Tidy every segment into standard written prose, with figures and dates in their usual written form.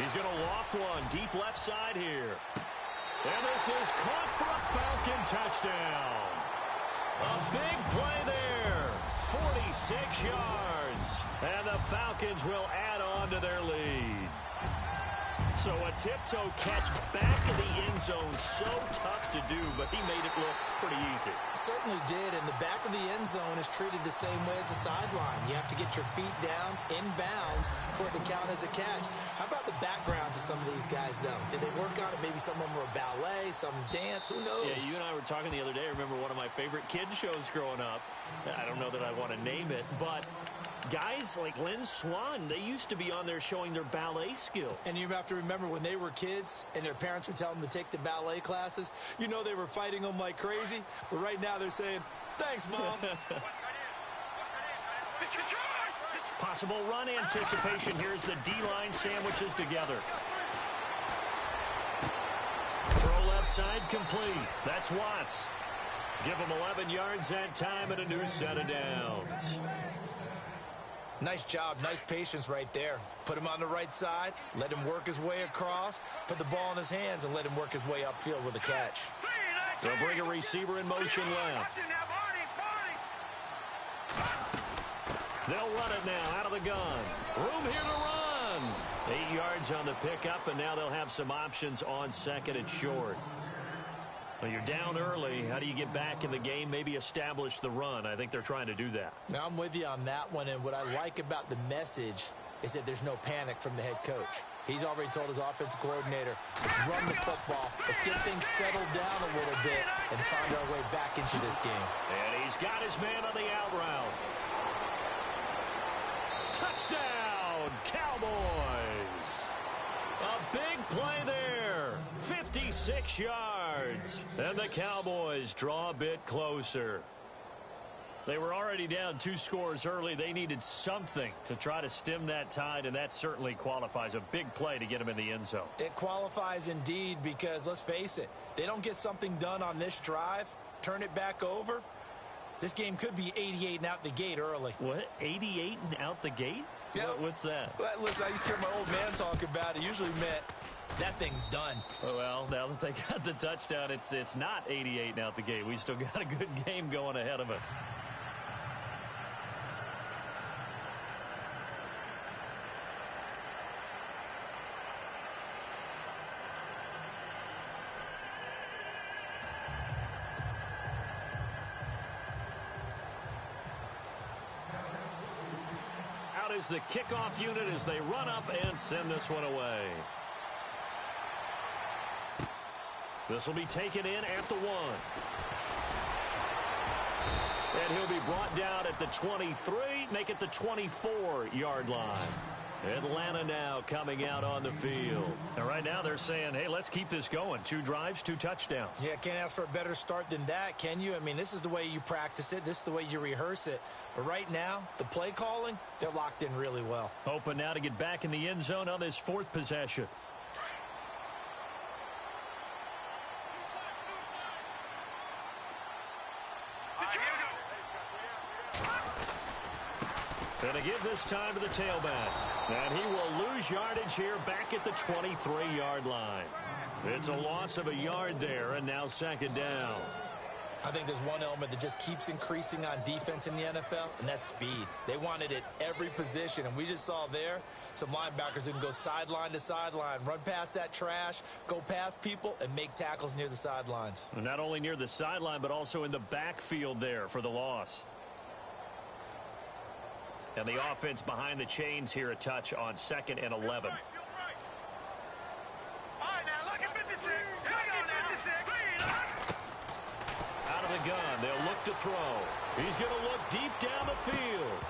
He's going to loft one deep left side here. And this is caught for a Falcon touchdown. A big play there. 46 yards. And the Falcons will add on to their lead. So a tiptoe catch back in the end zone, so tough to do, but he made it look pretty easy. Certainly did, and the back of the end zone is treated the same way as the sideline. You have to get your feet down, inbounds, for it to count as a catch. How about the backgrounds of some of these guys, though? Did they work on it? Maybe some of them were ballet, some dance, who knows? Yeah, you and I were talking the other day. I remember one of my favorite kids shows growing up. I don't know that I want to name it, but guys like Lynn Swan, they used to be on there showing their ballet skill. And you have to remember when they were kids and their parents would tell them to take the ballet classes, you know they were fighting them like crazy. But right now they're saying, thanks, Mom. Possible run anticipation. Here's the D-line sandwiches together. Throw left side complete. That's Watts. Give him 11 yards that time and a new set of downs. Nice job, nice patience right there. Put him on the right side, let him work his way across, put the ball in his hands, and let him work his way upfield with a catch. They'll bring a receiver in motion left. They'll run it now out of the gun. Room here to run. 8 yards on the pickup, and now they'll have some options on second and short. Well, you're down early. How do you get back in the game? Maybe establish the run. I think they're trying to do that. Now, I'm with you on that one, and what I like about the message is that there's no panic from the head coach. He's already told his offensive coordinator, let's run the football. Let's get things settled down a little bit and find our way back into this game. And he's got his man on the out route. Touchdown, Cowboys! A big play there. 56 yards. And the Cowboys draw a bit closer. They were already down 2 scores early. They needed something to try to stem that tide, and that certainly qualifies. A big play to get them in the end zone. It qualifies indeed because, let's face it, they don't get something done on this drive, turn it back over, this game could be 88 and out the gate early. What? 88 and out the gate? Yeah. What's that? Well, listen, I used to hear my old man talk about it. Usually meant that thing's done. Well, now that they got the touchdown, it's not 88 and out the gate. We still got a good game going ahead of us. Is the kickoff unit as they run up and send this one away. This will be taken in at the 1. And he'll be brought down at the 23, make it the 24-yard line. Atlanta now coming out on the field. And right now they're saying, hey, let's keep this going. 2 drives, 2 touchdowns. Yeah, can't ask for a better start than that, can you? I mean, this is the way you practice it. This is the way you rehearse it. But right now, the play calling, they're locked in really well. Hoping now to get back in the end zone on this 4th possession. And to give this time to the tailback. And he will lose yardage here back at the 23-yard line. It's a loss of a yard there, and now 2nd down. I think there's one element that just keeps increasing on defense in the NFL, and that's speed. They want it at every position, and we just saw there some linebackers who can go sideline to sideline, run past that trash, go past people, and make tackles near the sidelines. And not only near the sideline, but also in the backfield there for the loss. And the offense behind the chains here, a touch on 2nd and 11. Out of the gun, they'll look to throw. He's going to look deep down the field.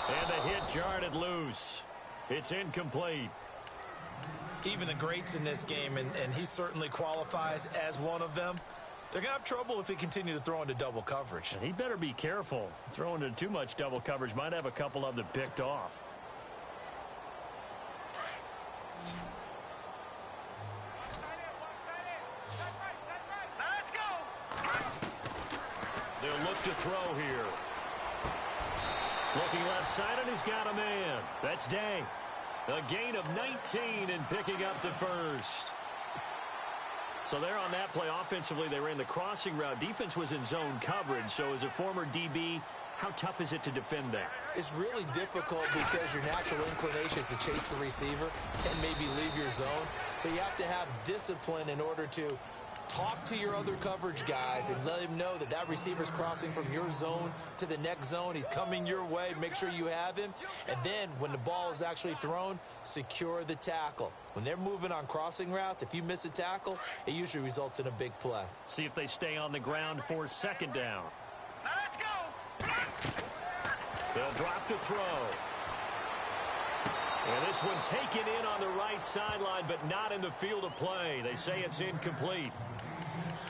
And the hit jarred it loose. It's incomplete. Even the greats in this game, and he certainly qualifies as one of them, they're going to have trouble if they continue to throw into double coverage. And he better be careful. Throwing into too much double coverage might have a couple of them picked off. Let's go. They'll look to throw here. Looking left side, and he's got a man. That's Day. A gain of 19 and picking up the first. So there on that play, offensively, they ran the crossing route. Defense was in zone coverage. So as a former DB, how tough is it to defend that? It's really difficult because your natural inclination is to chase the receiver and maybe leave your zone. So you have to have discipline in order to talk to your other coverage guys and let him know that that receiver's crossing from your zone to the next zone. He's coming your way. Make sure you have him. And then when the ball is actually thrown, secure the tackle. When they're moving on crossing routes, if you miss a tackle, it usually results in a big play. See if they stay on the ground for second down. Now let's go. They'll drop the throw. And this one taken in on the right sideline, but not in the field of play. They say it's incomplete.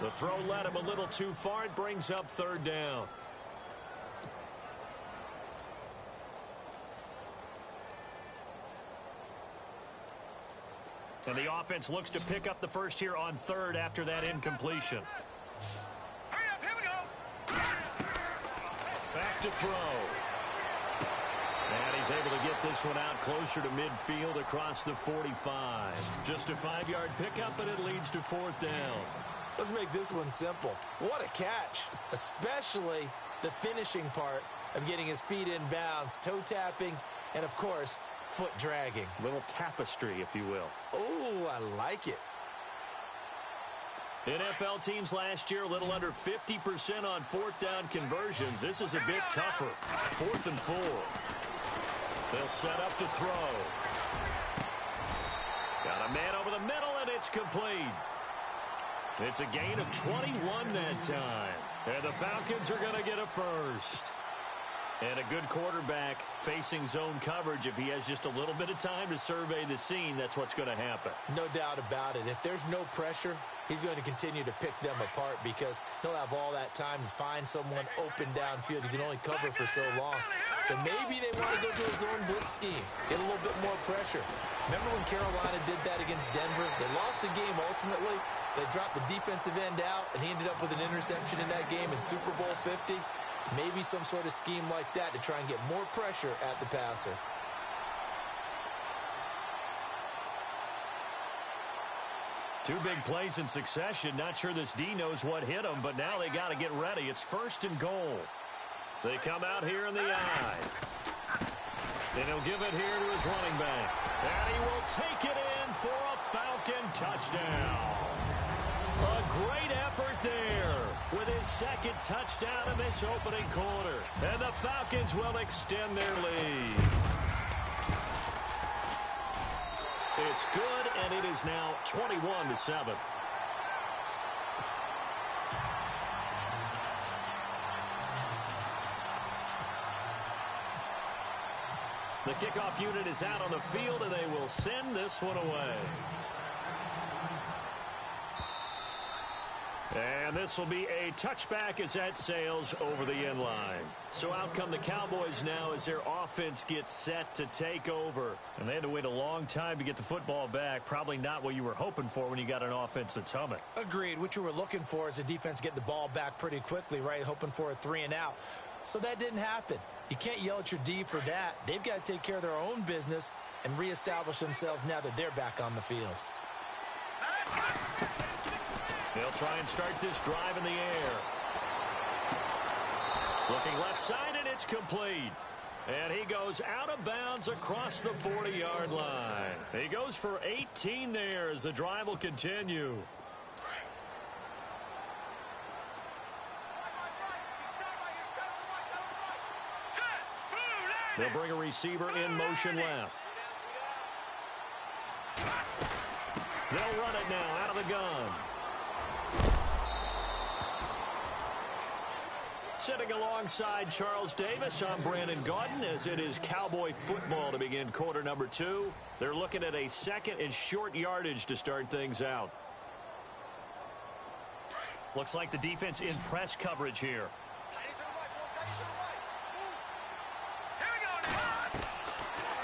The throw led him a little too far. It brings up third down. And the offense looks to pick up the first here on third after that incompletion. Hurry up, here we go. Back to throw. And he's able to get this one out closer to midfield across the 45. Just a 5-yard pickup, and it leads to fourth down. Let's make this one simple. What a catch, especially the finishing part of getting his feet in bounds, toe tapping, and, of course, foot dragging. Little tapestry, if you will. Oh, I like it. NFL teams last year, a little under 50% on fourth down conversions. This is a bit tougher. 4th and 4. They'll set up to throw. Got a man over the middle, and it's complete. It's a gain of 21 that time. And the Falcons are going to get a first. And a good quarterback facing zone coverage. If he has just a little bit of time to survey the scene, that's what's going to happen. No doubt about it. If there's no pressure, he's going to continue to pick them apart because he'll have all that time to find someone open downfield. He can only cover for so long. So maybe they want to go to a zone blitz scheme, get a little bit more pressure. Remember when Carolina did that against Denver? They lost the game ultimately. They dropped the defensive end out, and he ended up with an interception in that game in Super Bowl 50. Maybe some sort of scheme like that to try and get more pressure at the passer. Two big plays in succession. Not sure this D knows what hit him, but now they got to get ready. It's 1st and goal. They come out here in the eye. And he'll give it here to his running back. And he will take it in for a Falcon touchdown. A great effort there with his second touchdown in this opening quarter. And the Falcons will extend their lead. It's good, and it is now 21-7. The kickoff unit is out on the field, and they will send this one away. And this will be a touchback as that sails over the end line. So out come the Cowboys now as their offense gets set to take over. And they had to wait a long time to get the football back. Probably not what you were hoping for when you got an offense that's humming. Agreed. What you were looking for is the defense getting the ball back pretty quickly, right? Hoping for a 3-and-out. So that didn't happen. You can't yell at your D for that. They've got to take care of their own business and reestablish themselves now that they're back on the field. They'll try and start this drive in the air. Looking left side, and it's complete. And he goes out of bounds across the 40-yard line. He goes for 18 there as the drive will continue. They'll bring a receiver in motion left. They'll run it now out of the gun. Sitting alongside Charles Davis, I'm Brandon Gaudin as it is Cowboy football to begin quarter number 2. They're looking at a second and short yardage to start things out. Looks like the defense in press coverage here.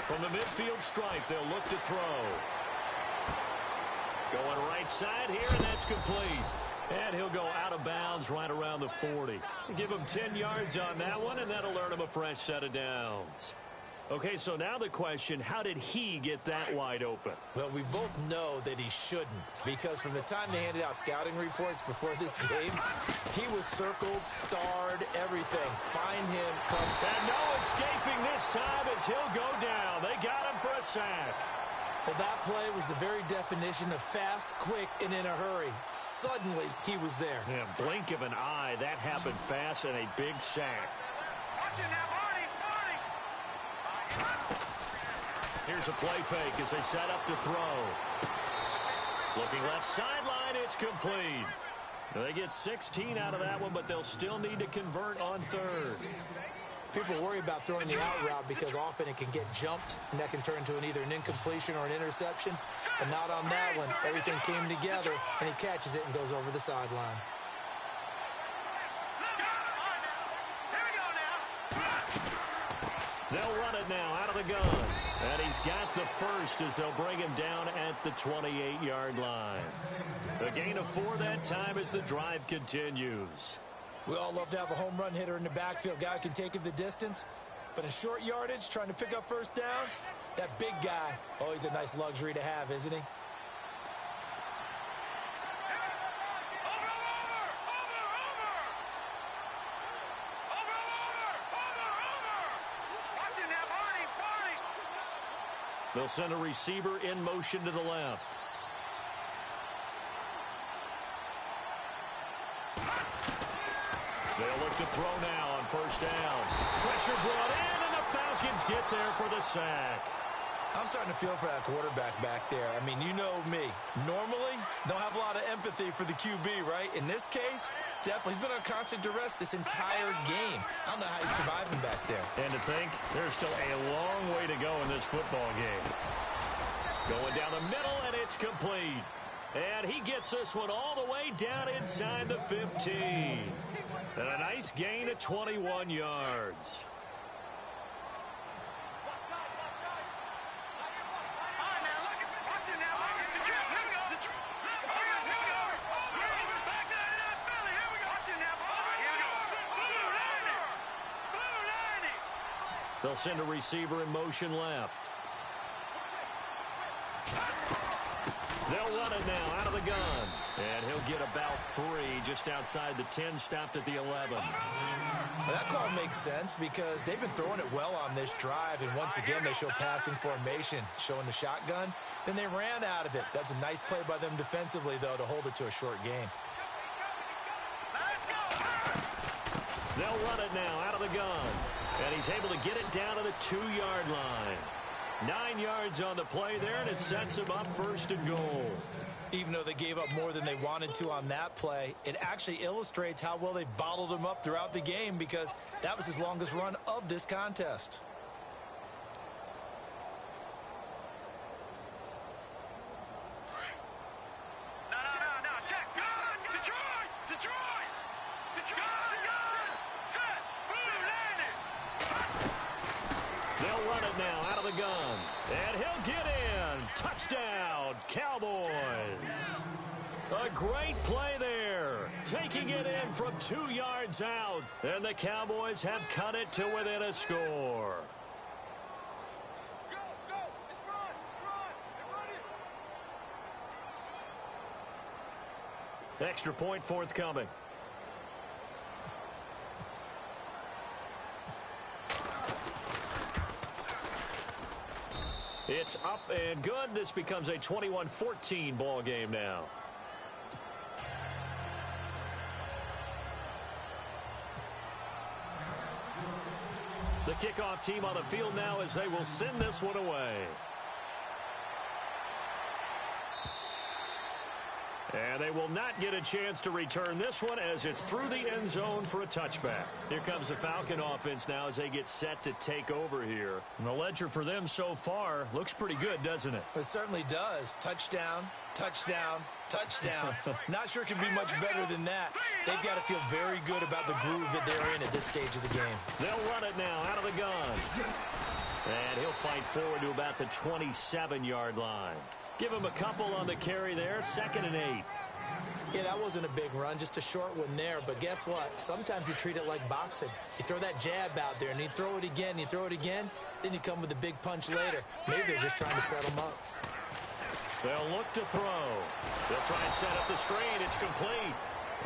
From the midfield stripe, they'll look to throw. Going right side here, and that's complete. And he'll go out of bounds right around the 40. Give him 10 yards on that one, and that'll earn him a fresh set of downs. Okay, so now the question, how did he get that wide open? Well, we both know that he shouldn't, because from the time they handed out scouting reports before this game, he was circled, starred, everything. Find him, come. And no escaping this time as he'll go down. They got him for a sack. Well, that play was the very definition of fast, quick, and in a hurry. Suddenly, he was there. Yeah, blink of an eye, that happened fast and a big sack. Watch it now, Marty. Here's a play fake as they set up to throw. Looking left sideline, it's complete. They get 16 out of that one, but they'll still need to convert on third. People worry about throwing the out route because often it can get jumped, and that can turn into either an incompletion or an interception. But not on that one. Everything came together, and he catches it and goes over the sideline. They'll run it now out of the gun. And he's got the first as they'll bring him down at the 28-yard line. A gain of 4 that time as the drive continues. We all love to have a home run hitter in the backfield. Guy can take it the distance. But in short yardage, trying to pick up first downs, that big guy, always a nice luxury to have, isn't he? They'll send a receiver in motion to the left. They'll look to throw now on first down. Pressure brought in, and the Falcons get there for the sack. I'm starting to feel for that quarterback back there. I mean, you know me. Normally, don't have a lot of empathy for the QB, right? In this case, definitely. He's been under constant duress this entire game. I don't know how he's surviving back there. And to think, there's still a long way to go in this football game. Going down the middle, and it's complete. And he gets this one all the way down inside the 15. And a nice gain of 21 yards. They'll send a receiver in motion left. They'll run it now out of the gun. And he'll get about 3 just outside the 10, stopped at the 11. Well, that call makes sense because they've been throwing it well on this drive. And once again, they show passing formation, showing the shotgun. Then they ran out of it. That's a nice play by them defensively, though, to hold it to a short game. They'll run it now out of the gun. And he's able to get it down to the 2-yard line. 9 yards on the play there, and it sets him up first and goal. Even though they gave up more than they wanted to on that play, it actually illustrates how well they've bottled him up throughout the game because that was his longest run of this contest. They'll run it now out of the gun. And he'll get in. Touchdown, Cowboys. A great play there. Taking it in from 2 yards out. And the Cowboys have cut it to within a score. Extra point forthcoming. It's up and good. This becomes a 21-14 ball game now. The kickoff team on the field now as they will send this one away. And they will not get a chance to return this one as it's through the end zone for a touchback. Here comes the Falcon offense now as they get set to take over here. And the ledger for them so far looks pretty good, doesn't it? It certainly does. Touchdown, touchdown, touchdown. Not sure it can be much better than that. They've got to feel very good about the groove that they're in at this stage of the game. They'll run it now out of the gun. And he'll fight forward to about the 27-yard line. Give him a couple on the carry there, 2nd and 8. Yeah, that wasn't a big run, just a short one there. But guess what? Sometimes you treat it like boxing. You throw that jab out there, and you throw it again, you throw it again, then you come with a big punch later. Maybe they're just trying to set him up. They'll look to throw. They'll try and set up the screen. It's complete.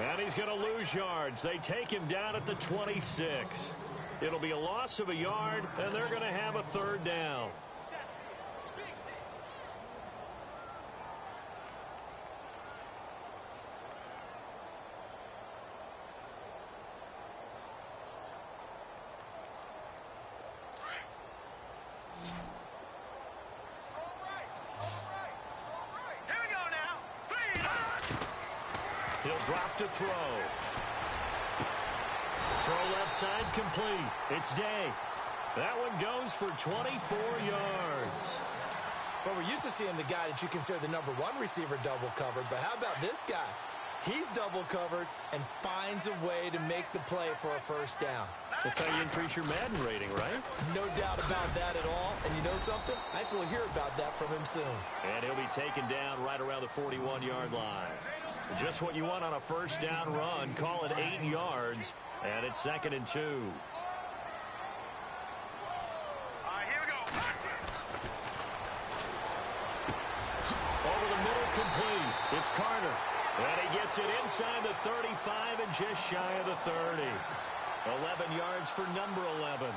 And he's going to lose yards. They take him down at the 26. It'll be a loss of a yard, and they're going to have a 3rd down. He'll drop to throw. Throw left side complete. It's Day. That one goes for 24 yards. Well, we're used to seeing the guy that you consider the number 1 receiver double covered, but how about this guy? He's double covered and finds a way to make the play for a 1st down. That's how you increase your Madden rating, right? No doubt about that at all. And you know something? I think we'll hear about that from him soon. And he'll be taken down right around the 41-yard line. Just what you want on a 1st down run. Call it 8 yards, and it's 2nd and 2. All right, here we go. Over the middle, complete. It's Carter. And he gets it inside the 35 and just shy of the 30. 11 yards for number 11.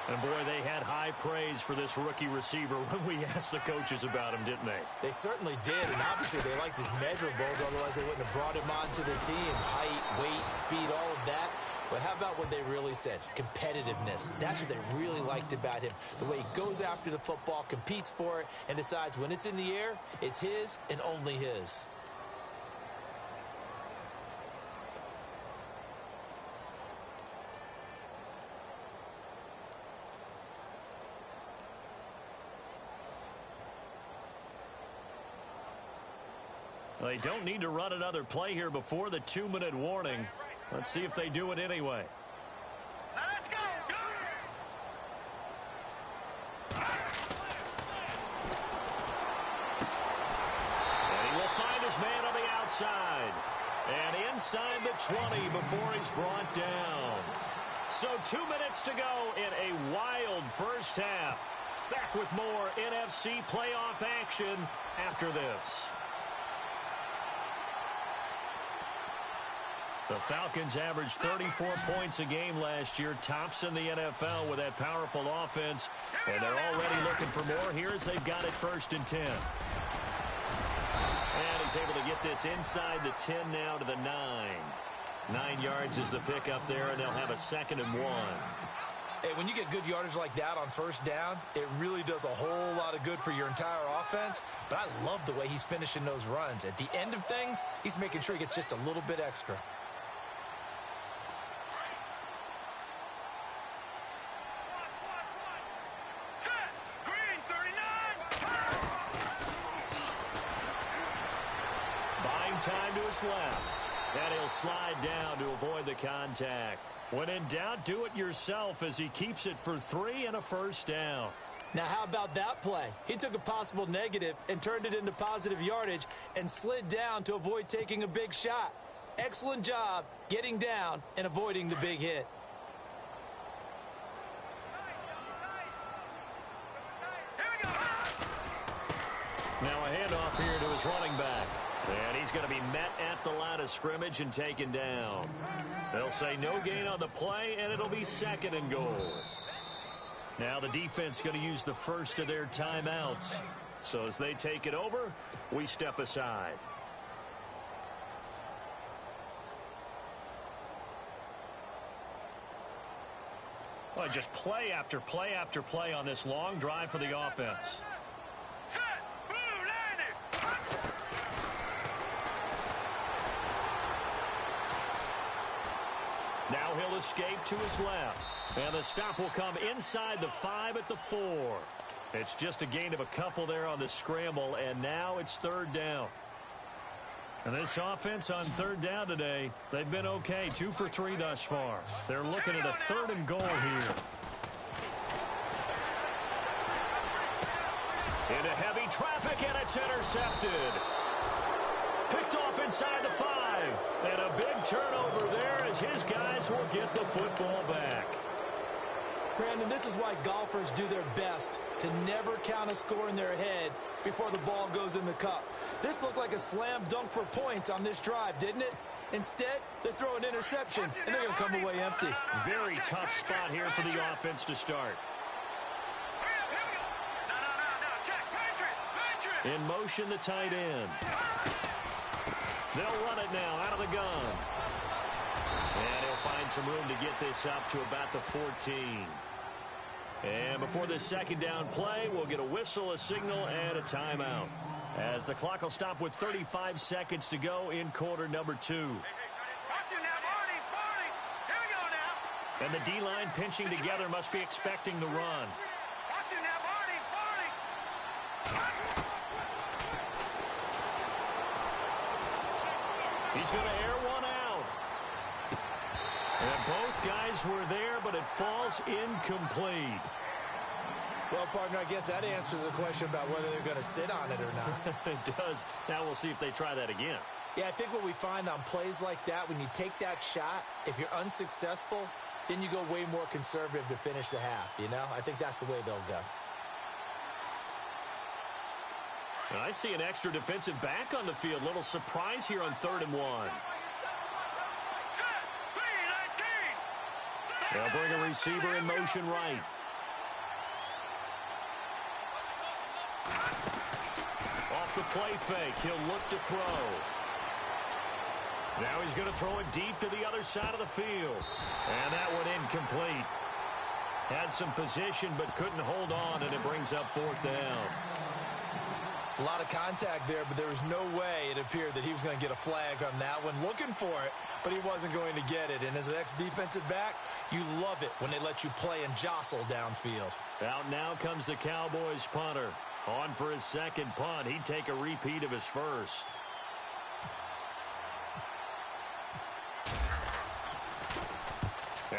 And, boy, they had high praise for this rookie receiver when we asked the coaches about him, didn't they? They certainly did, and obviously they liked his measurables, otherwise they wouldn't have brought him onto the team. Height, weight, speed, all of that. But how about what they really said? Competitiveness. That's what they really liked about him. The way he goes after the football, competes for it, and decides when it's in the air, it's his and only his. They don't need to run another play here before the 2-minute warning. Let's see if they do it anyway. Now let's go. And he will find his man on the outside. And inside the 20 before he's brought down. So 2 minutes to go in a wild 1st half. Back with more NFC playoff action after this. The Falcons averaged 34 points a game last year, tops in the NFL with that powerful offense, and they're already looking for more. Here's they've got it 1st and 10. And he's able to get this inside the 10 now to the 9. 9 yards is the pickup there, and they'll have a 2nd and 1. Hey, when you get good yardage like that on 1st down, it really does a whole lot of good for your entire offense. But I love the way he's finishing those runs. At the end of things, he's making sure he gets just a little bit extra. Time to his left. And he'll slide down to avoid the contact. When in doubt, do it yourself as he keeps it for 3 and a 1st down. Now, how about that play? He took a possible negative and turned it into positive yardage and slid down to avoid taking a big shot. Excellent job getting down and avoiding the big hit. Now a handoff here to his running back. And he's going to be met at the line of scrimmage and taken down. They'll say no gain on the play, and it'll be 2nd and goal. Now the defense going to use the first of their timeouts. So as they take it over, we step aside. Well, just play after play after play on this long drive for the offense. Now he'll escape to his left. And the stop will come inside the 5 at the 4. It's just a gain of a couple there on the scramble, and now it's 3rd down. And this offense on 3rd down today, they've been okay, 2 for 3 thus far. They're looking at a 3rd and goal here. Into heavy traffic, and it's intercepted. Picked off inside the 5. And a big turnover there as his guys will get the football back. Brandon, this is why golfers do their best to never count a score in their head before the ball goes in the cup. This looked like a slam dunk for points on this drive, didn't it? Instead, they throw an interception, and they're going to come away empty. Very tough spot here for the offense to start. In motion, the tight end. They'll run it now out of the gun. And he'll find some room to get this up to about the 14. And before this second down play, we'll get a whistle, a signal, and a timeout. As the clock will stop with 35 seconds to go in quarter number 2. And the D-line pinching together must be expecting the run. He's going to air one out. And both guys were there, but it falls incomplete. Well, partner, I guess that answers the question about whether they're going to sit on it or not. It does. Now we'll see if they try that again. Yeah, I think what we find on plays like that, when you take that shot, if you're unsuccessful, then you go way more conservative to finish the half, you know? I think that's the way they'll go. And I see an extra defensive back on the field. Little surprise here on 3rd and 1. They'll bring a receiver in motion right. Off the play fake, he'll look to throw. Now he's going to throw it deep to the other side of the field. And that one incomplete. Had some position but couldn't hold on, and it brings up 4th down. A lot of contact there, but there was no way it appeared that he was going to get a flag on that one. Looking for it, but he wasn't going to get it. And as an ex-defensive back, you love it when they let you play and jostle downfield. Out now comes the Cowboys punter. On for his second punt. He'd take a repeat of his first.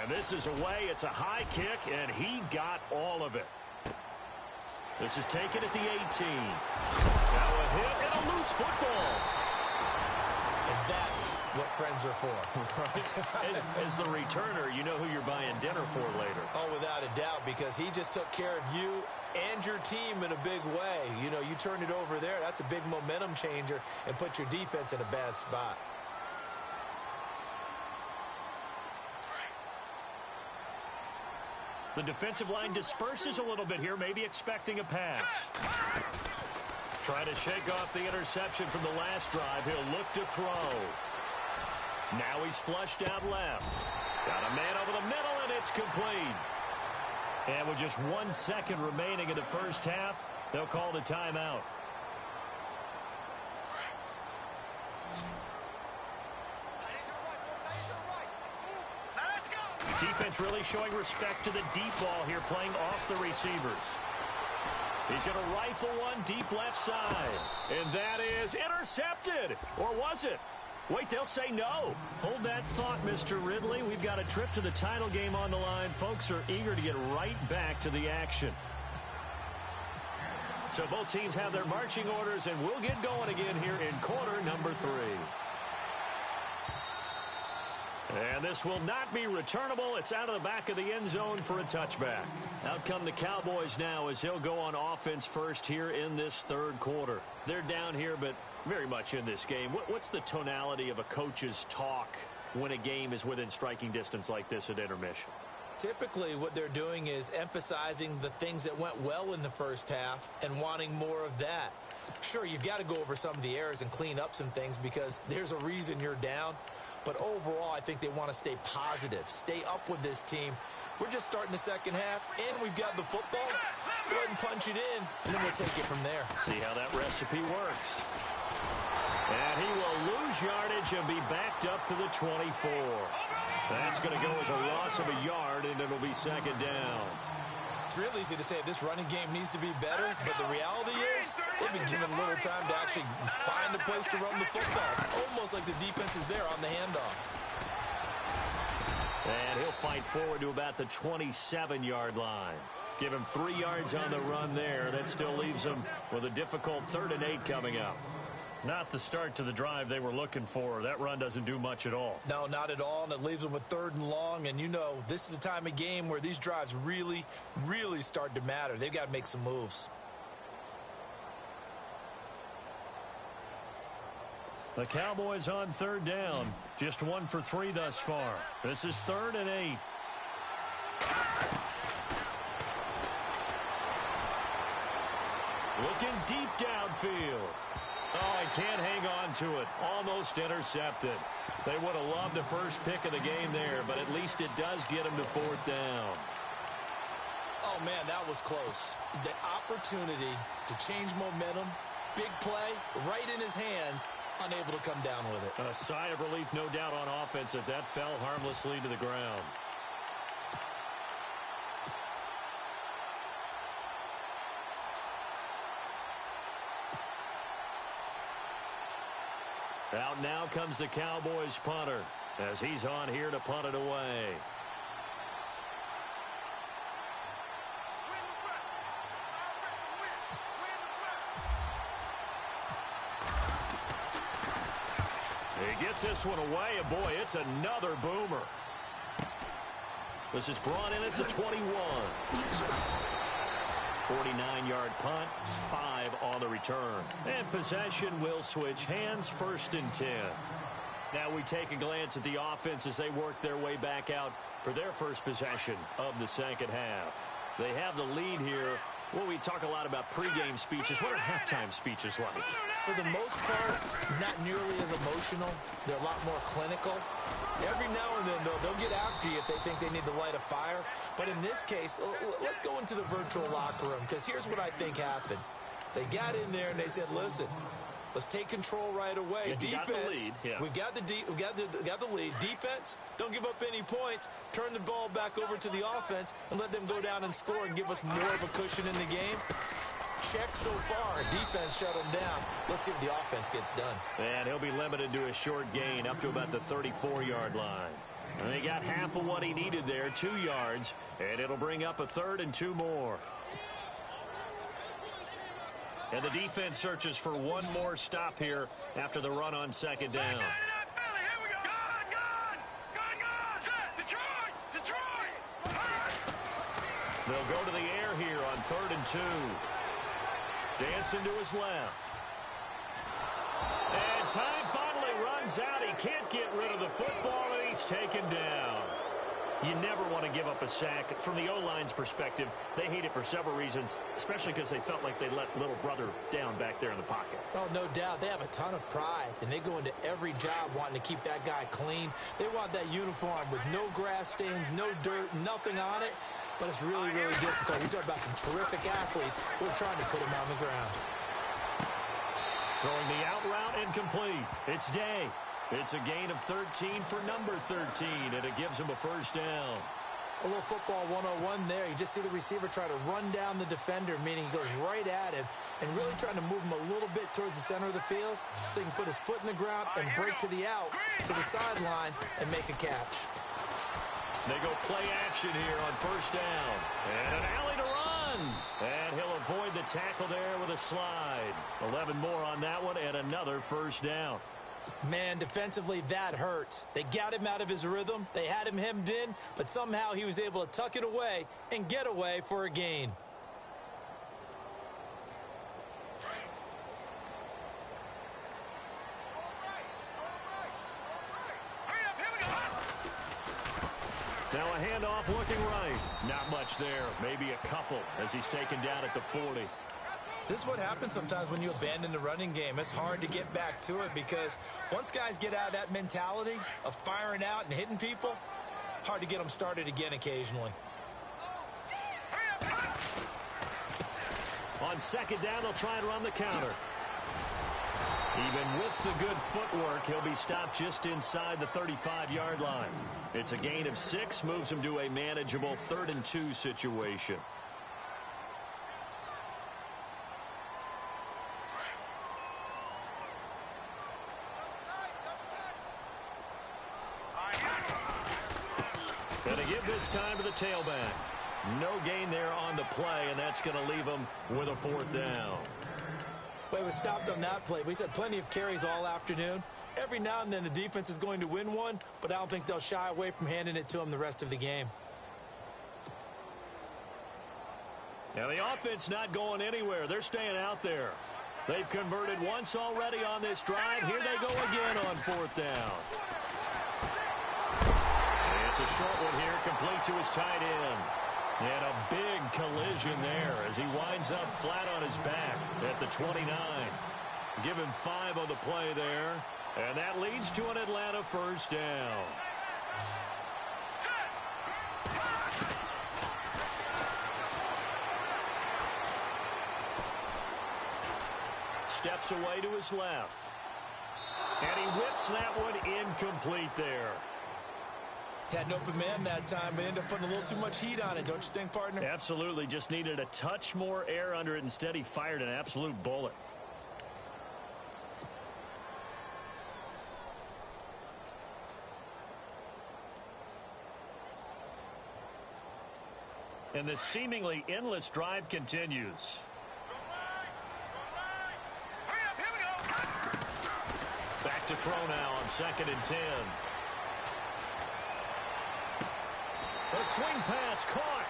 And this is away. It's a high kick, and he got all of it. This is taken at the 18. Now a hit and a loose football. And that's what friends are for. As the returner, you know who you're buying dinner for later. Oh, without a doubt, because he just took care of you and your team in a big way. You know, you turn it over there, that's a big momentum changer and put your defense in a bad spot. The defensive line disperses a little bit here, maybe expecting a pass. Trying to shake off the interception from the last drive. He'll look to throw. Now he's flushed out left. Got a man over the middle, and it's complete. And with just 1 second remaining in the first half, they'll call the timeout. Defense really showing respect to the deep ball here, playing off the receivers. He's going to rifle one deep left side. And that is intercepted. Or was it? Wait, they'll say no. Hold that thought, Mr. Ridley. We've got a trip to the title game on the line. Folks are eager to get right back to the action. So both teams have their marching orders, and we'll get going again here in quarter number 3. And this will not be returnable. It's out of the back of the end zone for a touchback. Out come the Cowboys now as he'll go on offense first here in this 3rd quarter. They're down here, but very much in this game. What's the tonality of a coach's talk when a game is within striking distance like this at intermission? Typically, what they're doing is emphasizing the things that went well in the first half and wanting more of that. Sure, you've got to go over some of the errors and clean up some things because there's a reason you're down. But overall, I think they want to stay positive, stay up with this team. We're just starting the second half, and we've got the football. Let's go ahead and punch it in, and then we'll take it from there. See how that recipe works. And he will lose yardage and be backed up to the 24. That's going to go as a loss of a yard, and it'll be second down. It's real easy to say this running game needs to be better, but the reality is they've been given a little time to actually find a place to run the football. It's almost like the defense is there on the handoff. And he'll fight forward to about the 27-yard line. Give him 3 yards on the run there. That still leaves him with a difficult 3rd and 8 coming up. Not the start to the drive they were looking for. That run doesn't do much at all. No, not at all, and it leaves them with 3rd and long. And, you know, this is the time of game where these drives really, really start to matter. They've got to make some moves. The Cowboys on 3rd down. Just 1 for 3 thus far. This is 3rd and 8. Looking deep downfield. Oh, he can't hang on to it. Almost intercepted. They would have loved the first pick of the game there, but at least it does get him to 4th down. Oh, man, that was close. The opportunity to change momentum, big play, right in his hands, unable to come down with it. A sigh of relief, no doubt, on offense if that fell harmlessly to the ground. Out now comes the Cowboys punter as he's on here to punt it away. He gets this one away, and boy, it's another boomer. This is brought in at the 21. 49-yard punt, 5 on the return. And possession will switch hands, 1st and 10. Now we take a glance at the offense as they work their way back out for their first possession of the second half. They have the lead here. Well, we talk a lot about pregame speeches. What are halftime speeches like? For the most part, not nearly as emotional. They're a lot more clinical. Every now and then, though, they'll get after you if they think they need to light a fire. But in this case, let's go into the virtual locker room, because here's what I think happened. They got in there and they said, listen, let's take control right away. Yeah, defense, we got the lead. Defense, don't give up any points. Turn the ball back over to the offense and let them go down and score and give us more of a cushion in the game. Check so far. Defense shut him down. Let's see what the offense gets done. And he'll be limited to a short gain up to about the 34-yard line. And they got half of what he needed there, 2 yards, and it'll bring up a 3rd and 2 more. And the defense searches for one more stop here after the run on 2nd down. They'll go to the air here on 3rd and 2. Dancing to his left. And time finally runs out. He can't get rid of the football, and he's taken down. You never want to give up a sack. From the O-line's perspective, they hate it for several reasons, especially because they felt like they let little brother down back there in the pocket. Oh, no doubt. They have a ton of pride, and they go into every job wanting to keep that guy clean. They want that uniform with no grass stains, no dirt, nothing on it. But it's really, really difficult. We talk about some terrific athletes who are trying to put him on the ground. Throwing the out route incomplete. It's Day. It's a gain of 13 for number 13, and it gives him a 1st down. A little football 101 there. You just see the receiver try to run down the defender, meaning he goes right at him and really trying to move him a little bit towards the center of the field so he can put his foot in the ground and break to the out, to the sideline, and make a catch. They go play action here on 1st down. And an alley to run. And he'll avoid the tackle there with a slide. 11 more on that one and another 1st down. Man, defensively, that hurts. They got him out of his rhythm. They had him hemmed in, but somehow he was able to tuck it away and get away for a gain. Now a handoff looking right. Not much there. Maybe a couple as he's taken down at the 40. This is what happens sometimes when you abandon the running game. It's hard to get back to it because once guys get out of that mentality of firing out and hitting people, hard to get them started again occasionally. On 2nd down, they'll try and run the counter. Even with the good footwork, he'll be stopped just inside the 35-yard line. It's a gain of 6, moves him to a manageable 3rd and 2 situation. And to give this time to the tailback. No gain there on the play, and that's going to leave them with a fourth down. Well, it was stopped on that play. We said plenty of carries all afternoon. Every now and then the defense is going to win one, but I don't think they'll shy away from handing it to them the rest of the game. Now the offense not going anywhere. They're staying out there. They've converted once already on this drive. Here they go again on fourth down. And it's a short one here, complete to his tight end. And a big collision there as he winds up flat on his back at the 29. Give him 5 on the play there. And that leads to an Atlanta first down. Steps away to his left. And he whips that one incomplete there. Had an open man that time, but ended up putting a little too much heat on it, don't you think, partner? Absolutely. Just needed a touch more air under it. Instead, he fired an absolute bullet. And this seemingly endless drive continues. Back to throw now on 2nd and 10. A swing pass caught.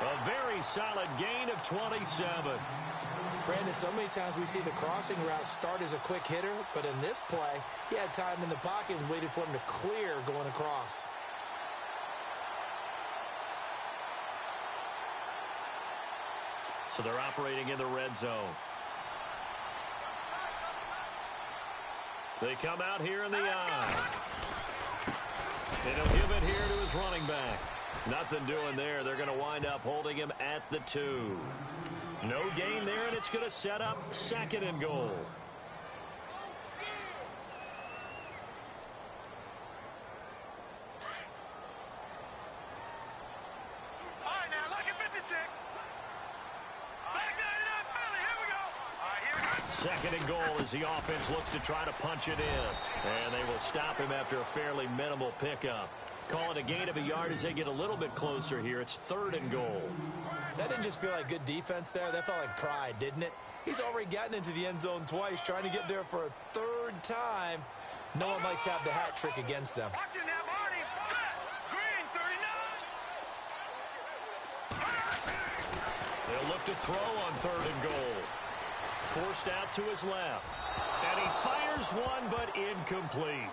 A very solid gain of 27. Brandon, so many times we see the crossing route start as a quick hitter, but in this play, he had time in the pocket and waited for him to clear going across. So they're operating in the red zone. They come out here in the eye. And he'll give it here to his running back. Nothing doing there. They're going to wind up holding him at the 2. No gain there, and it's going to set up 2nd and goal. All right, now, look at 56. Back that up, Philly. Here we go. All right, here we go. 2nd and goal as the offense looks to try to punch it in. And they will stop him after a fairly minimal pickup. Call it a gain of a yard as they get a little bit closer here. It's 3rd and goal. That didn't just feel like good defense there. That felt like pride, didn't it? He's already gotten into the end zone twice, trying to get there for a 3rd time. No one likes to have the hat trick against them. Watching that, Marty. Set. Green, 39. They'll look to throw on 3rd and goal. Forced out to his left. And he fires one, but incomplete.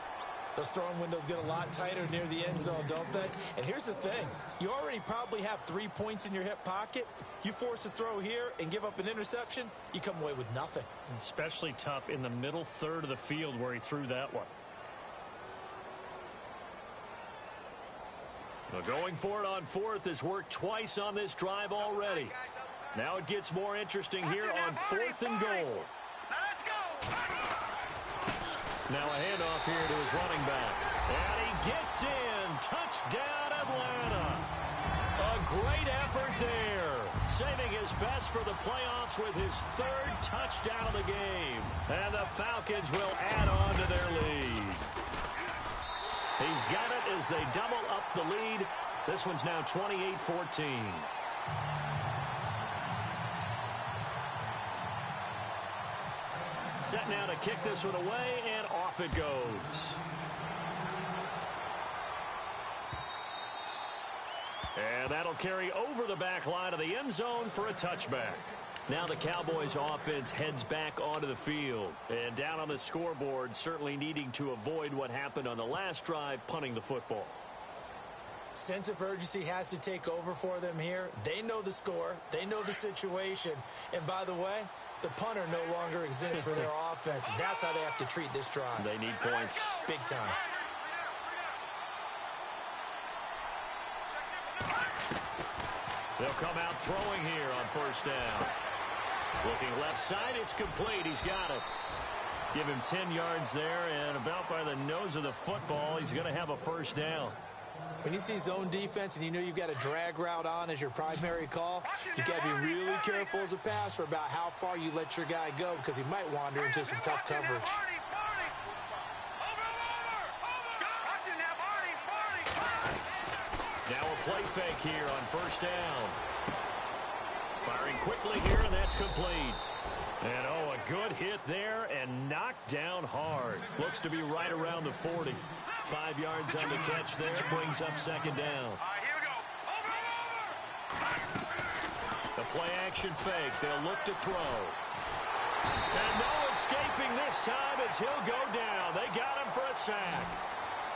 Those throwing windows get a lot tighter near the end zone, don't they? And here's the thing. You already probably have 3 points in your hip pocket. You force a throw here and give up an interception, you come away with nothing. Especially tough in the middle third of the field where he threw that one. Well, going for it on 4th has worked twice on this drive already. Now it gets more interesting here on 4th and goal. Now let's go. Now a handoff here to his running back. And he gets in. Touchdown, Atlanta. A great effort there. Saving his best for the playoffs with his 3rd touchdown of the game. And the Falcons will add on to their lead. He's got it as they double up the lead. This one's now 28-14. Set now to kick this one away, and off it goes. And that'll carry over the back line of the end zone for a touchback. Now the Cowboys offense heads back onto the field. And down on the scoreboard, certainly needing to avoid what happened on the last drive, punting the football. Sense of urgency has to take over for them here. They know the score. They know the situation. And by the way, the punter no longer exists for their offense. That's how they have to treat this drive. They need points. Big time. They'll come out throwing here on 1st down. Looking left side, it's complete. He's got it. Give him 10 yards there, and about by the nose of the football, he's going to have a 1st down. When you see zone defense and you know you've got a drag route on as your primary call, you got to be really careful as a passer about how far you let your guy go because he might wander into some tough coverage. Now a play fake here on first down. Firing quickly here, and that's complete. And, oh, a good hit there and knocked down hard. Looks to be right around the 40. 5 yards on the catch there. Brings up second down. All right, here we go. Over. The play-action fake. They'll look to throw. And no escaping this time as he'll go down. They got him for a sack.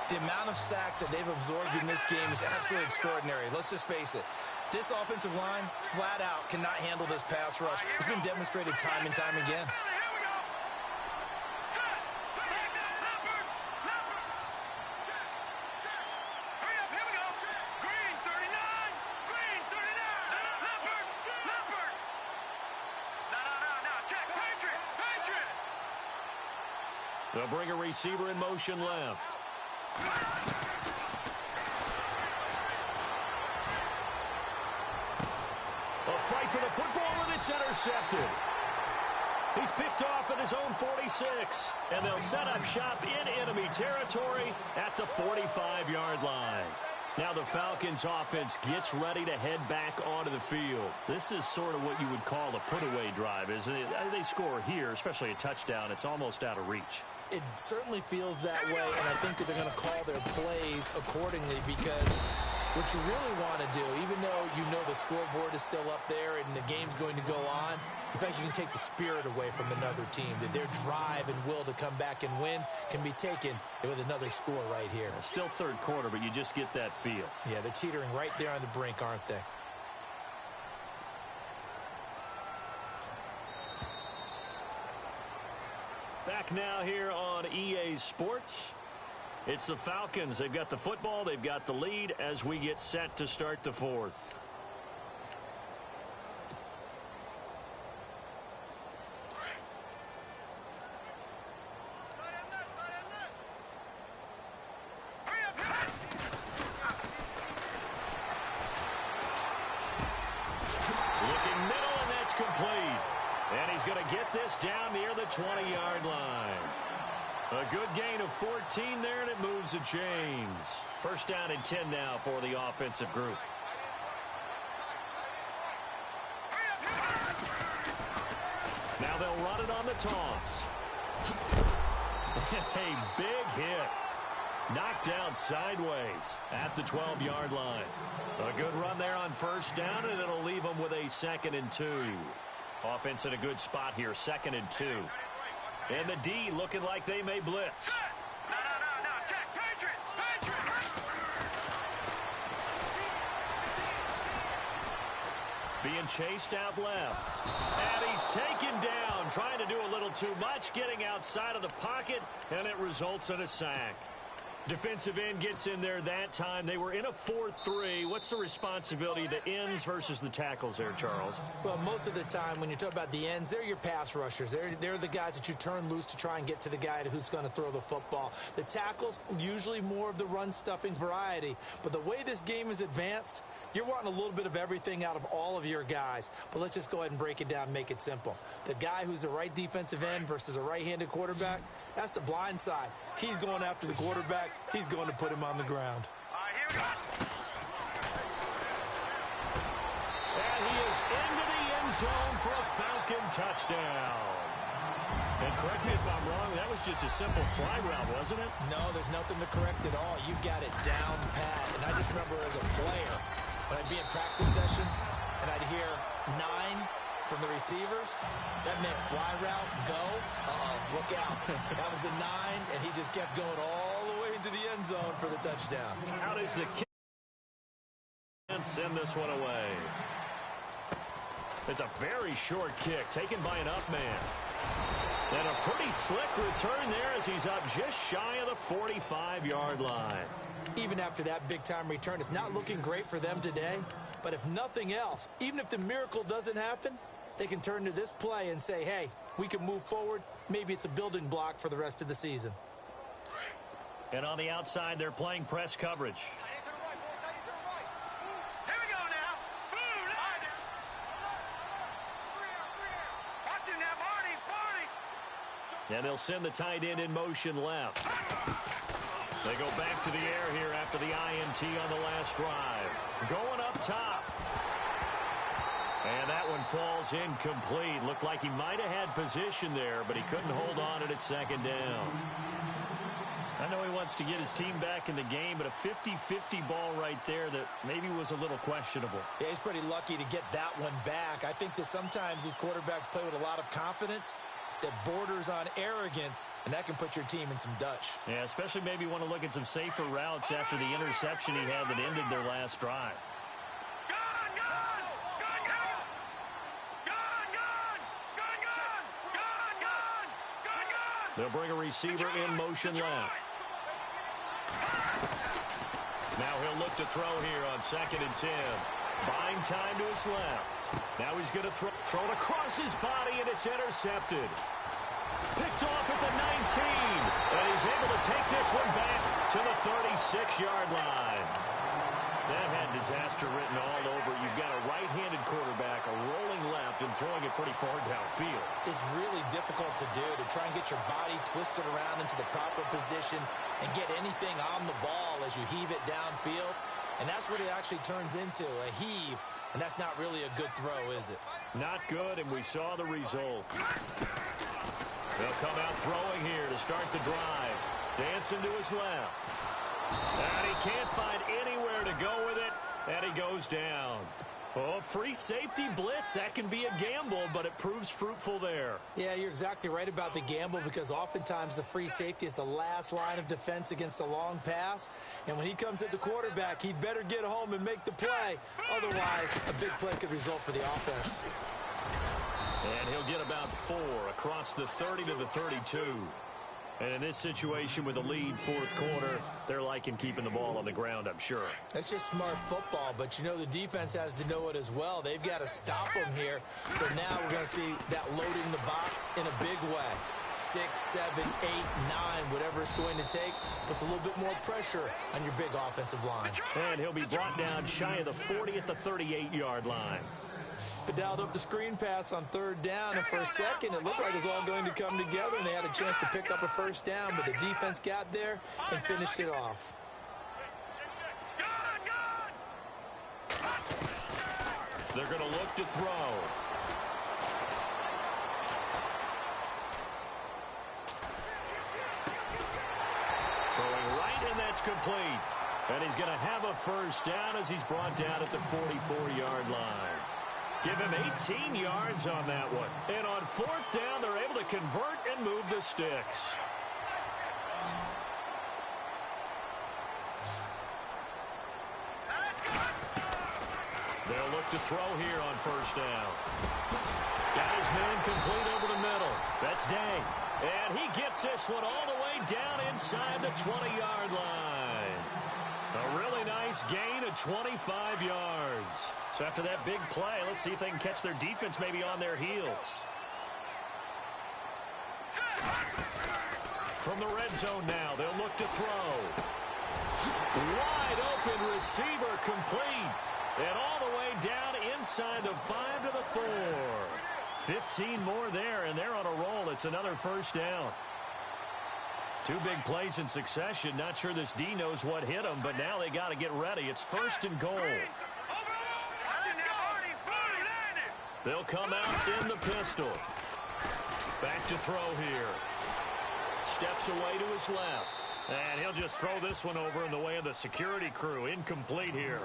The amount of sacks that they've absorbed in this game is absolutely extraordinary. Let's just face it. This offensive line, flat out, cannot handle this pass rush. It's been demonstrated time and time again. Here we go. Set. Leopard. Check. Hurry up. Here we go. Green 39. Green 39. Leopard. No. Check. Patriot. They'll bring a receiver in motion left. A fight for the football, and it's intercepted. He's picked off at his own 46, and they'll set up shop in enemy territory at the 45-yard line. Now the Falcons offense gets ready to head back onto the field. This is sort of what you would call a put-away drive, isn't it? They score here, especially a touchdown. It's almost out of reach. It certainly feels that way, and I think that they're going to call their plays accordingly because what you really want to do, even though you know the scoreboard is still up there and the game's going to go on, in fact, you can take the spirit away from another team, that their drive and will to come back and win can be taken with another score right here. Still third quarter, but you just get that feel. Yeah, they're teetering right there on the brink, aren't they? Back now here on EA Sports. It's the Falcons. They've got the football. They've got the lead as we get set to start the fourth. Looking middle, and that's complete. And he's going to get this down near the 20-yard line. A good gain of 14 there, and it moves the chains. First down and 10 now for the offensive group. Now they'll run it on the toss. A big hit. Knocked down sideways at the 12-yard line. A good run there on first down, and it'll leave them with a 2nd and 2. Offense in a good spot here, 2nd and 2. And the D looking like they may blitz. No. Check. Patriot. Being chased out left. And he's taken down, trying to do a little too much, getting outside of the pocket, and it results in a sack. Defensive end gets in there that time. They were in a 4-3. What's the responsibility of the ends versus the tackles there, Charles? Well, most of the time when you talk about the ends, they're your pass rushers. They're the guys that you turn loose to try and get to the guy who's going to throw the football. The tackles, usually more of the run-stuffing variety. But the way this game is advanced, you're wanting a little bit of everything out of all of your guys. But let's just go ahead and break it down and make it simple. The guy who's the right defensive end versus a right-handed quarterback, that's the blind side. He's going after the quarterback. He's going to put him on the ground. All right, here we go. And he is into the end zone for a Falcon touchdown. And correct me if I'm wrong, that was just a simple fly route, wasn't it? No, there's nothing to correct at all. You've got it down pat. And I just remember as a player, when I'd be in practice sessions and I'd hear 9 from the receivers, that meant fly route, go, look out. That was the 9, and he just kept going all the way into the end zone for the touchdown. How does the kick and send this one away? It's a very short kick taken by an up man. And a pretty slick return there as he's up just shy of the 45-yard line. Even after that big-time return, it's not looking great for them today. But if nothing else, even if the miracle doesn't happen, they can turn to this play and say, hey, we can move forward. Maybe it's a building block for the rest of the season. And on the outside, they're playing press coverage. Here we go now. Boom. Watch him now, Barney. And they'll send the tight end in motion left. They go back to the air here after the INT on the last drive. Going up top. And that one falls incomplete. Looked like he might have had position there, but he couldn't hold on at second down. I know he wants to get his team back in the game, but a 50-50 ball right there that maybe was a little questionable. Yeah, he's pretty lucky to get that one back. I think that sometimes these quarterbacks play with a lot of confidence that borders on arrogance, and that can put your team in some Dutch. Yeah, especially maybe want to look at some safer routes after the interception he had that ended their last drive. They'll bring a receiver in motion left. Now he'll look to throw here on 2nd and 10. Buying time to his left. Now he's going to throw it across his body, and it's intercepted. Picked off at the 19. And he's able to take this one back to the 36-yard line. That had disaster written all over. You've got a right-handed quarterback, a rolling left, and throwing it pretty far downfield. It's really difficult to do, to try and get your body twisted around into the proper position and get anything on the ball as you heave it downfield. And that's what it actually turns into, a heave. And that's not really a good throw, is it? Not good, and we saw the result. They'll come out throwing here to start the drive. Dancing to his left. And he can't find anywhere to go with it, and he goes down. Oh, free safety blitz, that can be a gamble, but it proves fruitful there. Yeah, you're exactly right about the gamble, because oftentimes the free safety is the last line of defense against a long pass. And when he comes at the quarterback, he'd better get home and make the play. Otherwise, a big play could result for the offense. And he'll get about 4 across the 30 to the 32. And in this situation with the lead fourth quarter, they're liking keeping the ball on the ground, I'm sure. That's just smart football, but you know the defense has to know it as well. They've got to stop them here. So now we're going to see that loading the box in a big way. 6, 7, 8, 9, whatever it's going to take, puts a little bit more pressure on your big offensive line. And he'll be brought down shy of the 40 at the 38-yard line. They dialed up the screen pass on 3rd down, and for a second it looked like it was all going to come together, and they had a chance to pick up a 1st down, but the defense got there and finished it off. They're going to look to throw. Throwing right, and that's complete. And he's going to have a 1st down as he's brought down at the 44-yard line. Give him 18 yards on that one. And on 4th down, they're able to convert and move the sticks. They'll look to throw here on 1st down. Got his man complete over the middle. That's Day. And he gets this one all the way down inside the 20-yard line. A really nice gain of 25 yards. So after that big play, let's see if they can catch their defense maybe on their heels. From the red zone now, they'll look to throw. Wide open receiver complete. And all the way down inside the 5 to the 4. 15 more there, and they're on a roll. It's another 1st down. 2 big plays in succession. Not sure this D knows what hit him, but now they got to get ready. It's 1st and goal. They'll come out in the pistol. Back to throw here. Steps away to his left. And he'll just throw this one over in the way of the security crew. Incomplete here.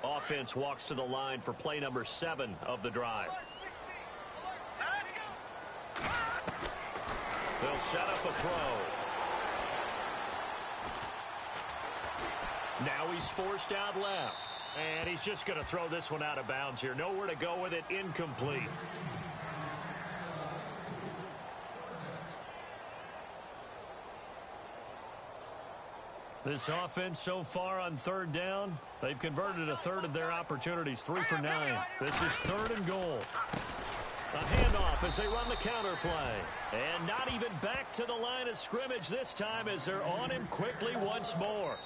Offense walks to the line for play number 7 of the drive. They'll set up a throw. Now he's forced out left. And he's just going to throw this one out of bounds here. Nowhere to go with it. Incomplete. This offense so far on 3rd down, they've converted a 1/3 of their opportunities, 3 for 9. This is 3rd and goal. A handoff as they run the counter play. And not even back to the line of scrimmage this time as they're on him quickly once more.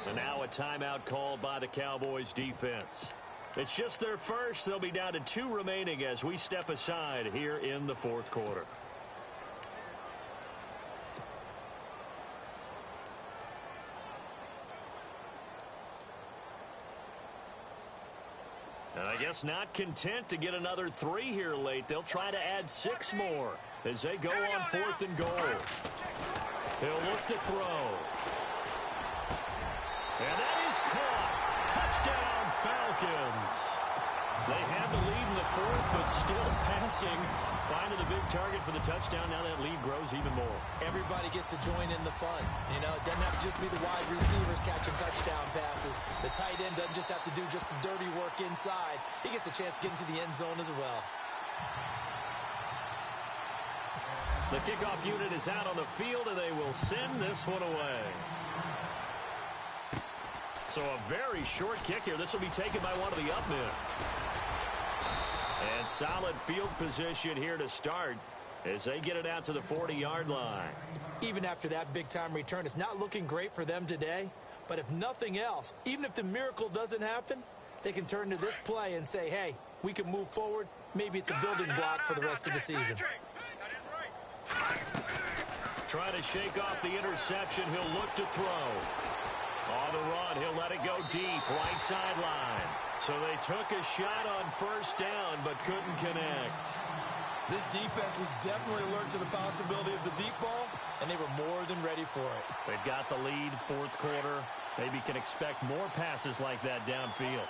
And now a timeout called by the Cowboys defense. It's just their first. They'll be down to 2 remaining as we step aside here in the fourth quarter. And I guess not content to get another 3 here late. They'll try to add 6 more as they go on 4th and goal. He'll look to throw. And that is caught. Touchdown, Falcons. They had the lead in the 4th, but still passing. Finding the big target for the touchdown. Now that lead grows even more. Everybody gets to join in the fun. You know, it doesn't have to just be the wide receivers catching touchdown passes. The tight end doesn't just have to do just the dirty work inside. He gets a chance to get into the end zone as well. The kickoff unit is out on the field, and they will send this one away. So a very short kick here. This will be taken by one of the up men. And solid field position here to start as they get it out to the 40-yard line. Even after that big-time return, it's not looking great for them today. But if nothing else, even if the miracle doesn't happen, they can turn to this play and say, hey, we can move forward. Maybe it's a building block for the rest of the season. Trying to shake off the interception. He'll look to throw. On the run, he'll let it go deep, right sideline. So they took a shot on 1st down, but couldn't connect. This defense was definitely alert to the possibility of the deep ball, and they were more than ready for it. They've got the lead, 4th quarter. Maybe can expect more passes like that downfield.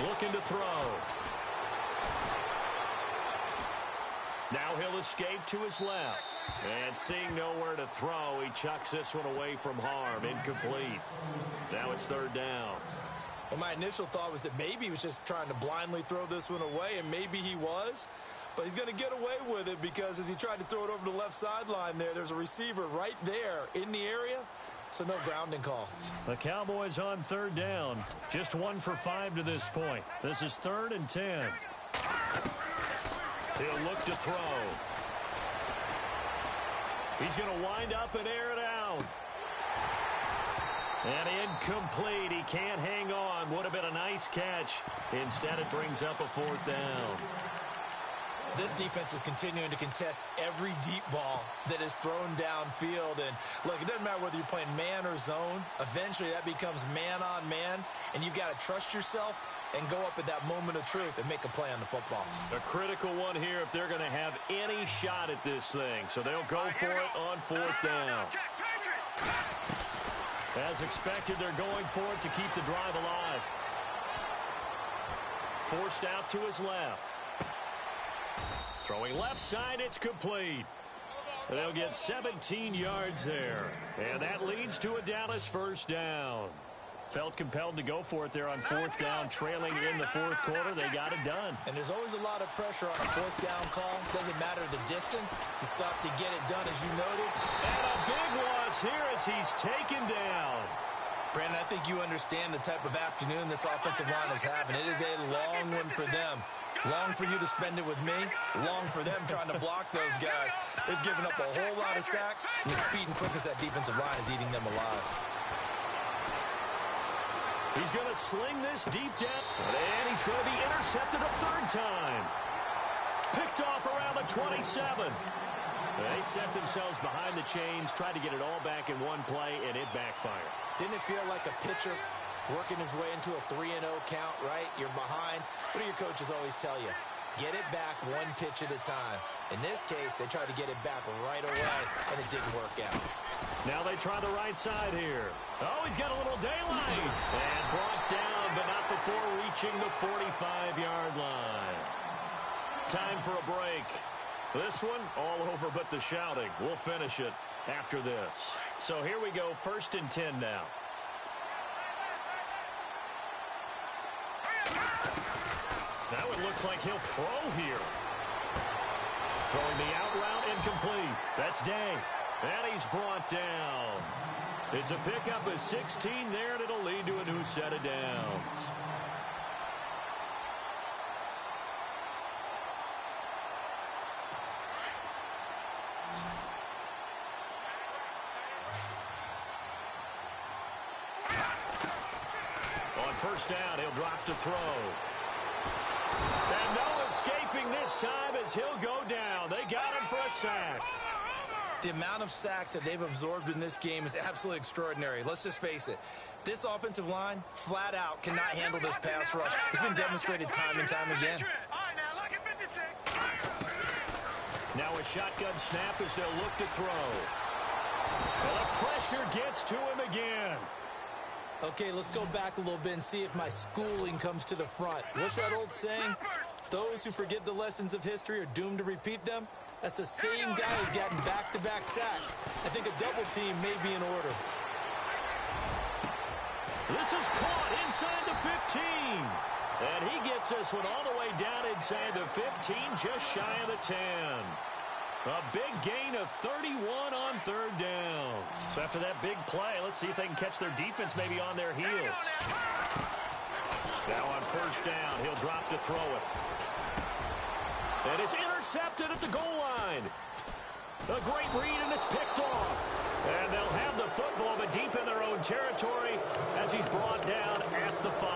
Looking to throw. Now he'll escape to his left. And seeing nowhere to throw, he chucks this one away from harm. Incomplete. Now it's 3rd down. Well, my initial thought was that maybe he was just trying to blindly throw this one away, and maybe he was. But he's going to get away with it because as he tried to throw it over the left sideline there's a receiver right there in the area. So no grounding call. The Cowboys on 3rd down. Just 1 for 5 to this point. This is 3rd and 10. He'll look to throw. He's going to wind up and air it out. And incomplete. He can't hang on. Would have been a nice catch. Instead, it brings up a 4th down. This defense is continuing to contest every deep ball that is thrown downfield. And, look, it doesn't matter whether you're playing man or zone. Eventually, that becomes man-on-man, and you've got to trust yourself and go up at that moment of truth and make a play on the football. A critical one here if they're going to have any shot at this thing. So they'll go for it on 4th down. As expected, they're going for it to keep the drive alive. Forced out to his left. Throwing left side, it's complete. They'll get 17 yards there. And that leads to a Dallas 1st down. Felt compelled to go for it there on 4th down, trailing in the 4th quarter. They got it done. And there's always a lot of pressure on a 4th down call. Doesn't matter the distance. You stop to get it done, as you noted. And a big loss here as he's taken down. Brandon, I think you understand the type of afternoon this offensive line is having. It is a long one for them. Long for you to spend it with me. Long for them trying to block those guys. They've given up a whole lot of sacks, and the speed and quickness that defensive line is eating them alive. He's going to sling this deep down, and he's going to be intercepted a 3rd time. Picked off around the 27. They set themselves behind the chains, tried to get it all back in one play, and it backfired. Didn't it feel like a pitcher working his way into a 3-0 count, right? You're behind. What do your coaches always tell you? Get it back 1 pitch at a time. In this case, they tried to get it back right away, and it didn't work out. Now they try the right side here. Oh, he's got a little daylight. And brought down, but not before reaching the 45-yard line. Time for a break. This one, all over but the shouting. We'll finish it after this. So here we go, 1st and 10 now. Now it looks like he'll throw here. Throwing the out route, incomplete. That's Day. And he's brought down. It's a pickup of 16 there, and it'll lead to a new set of downs. first down, he'll drop to throw. And no escaping this time as he'll go down. They got him for a sack. The amount of sacks that they've absorbed in this game is absolutely extraordinary. Let's just face it. This offensive line, flat out, cannot handle this pass rush. It's been demonstrated time and time again. Now a shotgun snap as they'll look to throw. And the pressure gets to him again. Okay, let's go back a little bit and see if my schooling comes to the front. What's that old saying? Those who forget the lessons of history are doomed to repeat them. That's the same guy who's gotten back-to-back sacks. I think a double team may be in order. This is caught inside the 15. And he gets this one all the way down inside the 15, just shy of the 10. A big gain of 31 on third down. So after that big play, let's see if they can catch their defense maybe on their heels. Now on first down, he'll drop to throw it. And it's intercepted at the goal line. A great read, and it's picked off. And they'll have the football, but deep in their own territory as he's brought down at the 5.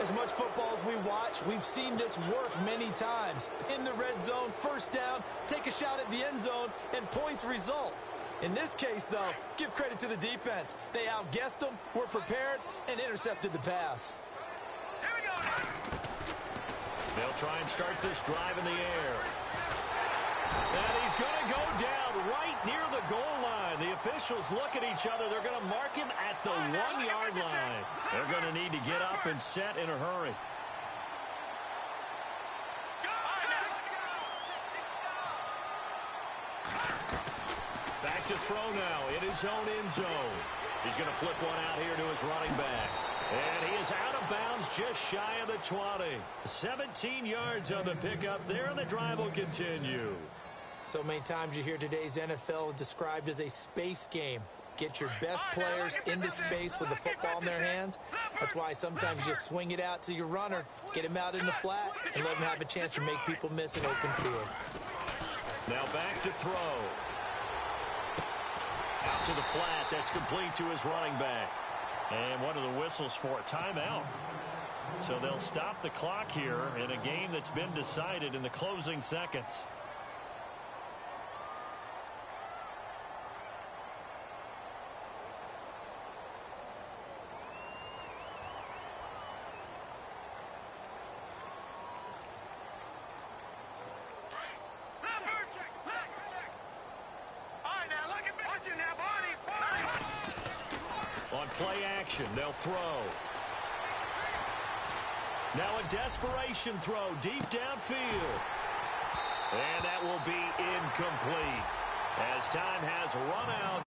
As much football as we watch, we've seen this work many times. In the red zone, first down, take a shot at the end zone, and points result. In this case, though, give credit to the defense. They outguessed them, were prepared, and intercepted the pass. Here we go. They'll try and start this drive in the air. And he's going to go down right near the goal line. The officials look at each other. They're going to mark him at the 1-yard line. They're going to need to get up and set in a hurry. Back to throw now in his own end zone. He's going to flip one out here to his running back. And he is out of bounds just shy of the 20. 17 yards on the pickup there, and the drive will continue. So many times you hear today's NFL described as a space game. Get your best players into space with the football in their hands. That's why sometimes you swing it out to your runner, get him out in the flat, and let him have a chance to make people miss an open field. Now back to throw. Out to the flat. That's complete to his running back. And what are the whistles for? A timeout. So they'll stop the clock here in a game that's been decided in the closing seconds. On play action, they'll throw. Now a desperation throw deep downfield. And that will be incomplete as time has run out.